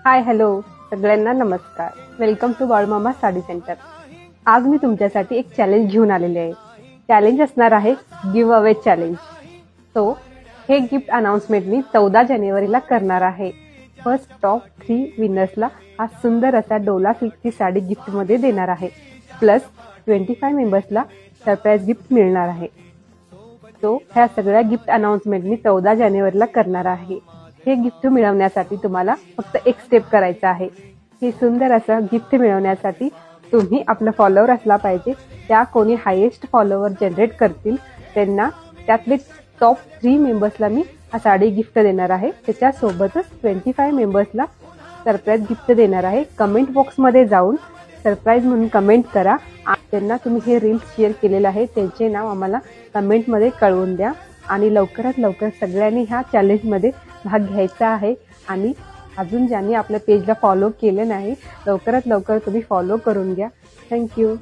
हाय hello सगळ्यांना नमस्कार. Welcome to Balumama sari centre. आज मी तुमच्यासाठी एक चॅलेंज घेऊन आलेले आहे. चॅलेंज असणार आहे गिव्ह अवे चॅलेंज. सो हे गिफ्ट अनाउन्समेंट मी 14 जानेवारीला करणार आहे. फर्स्ट टॉप 3 विनर्सला हा सुंदर असा डोला सिल्कची साडी गिफ्टमध्ये देणार आहे. प्लस 25 मेंबर्सला सरप्राईज गिफ्ट मिळणार आहे. सो ह्या सगळ्या गिफ्ट अनाउन्समेंट मी 14 जानेवारीला करणार आहे. हे गिफ्ट मिळवण्यासाठी तुम्हाला फक्त एक स्टेप करायचा आहे. हे सुंदर असं गिफ्ट मिळवण्यासाठी तुम्ही आपलं फॉलोअर असला पाहिजे. त्या कोणी हायेस्ट फॉलोअर जनरेट करतील त्यांना त्यातले टॉप 3 मेंबर्सला मी हा साडी गिफ्ट देणार आहे. त्याच्यासोबतच 25 मेंबर्सला सरप्राईज गिफ्ट देणार आहे. कमेंट बॉक्समध्ये जाऊन सरप्राईज म्हणून कमेंट करा. त्यांना तुम्ही हे रील्स शेअर केलेलं आहे त्यांचे नाव आम्हाला कमेंटमध्ये कळवून द्या. आणि लवकरात लवकर सगळ्यांनी ह्या चॅलेंजमध्ये भाग घ्यायचा आहे. आणि अजून ज्यांनी आपल्या पेजला फॉलो केलं नाही लवकरात लवकर तुम्ही फॉलो करून घ्या. थँक्यू.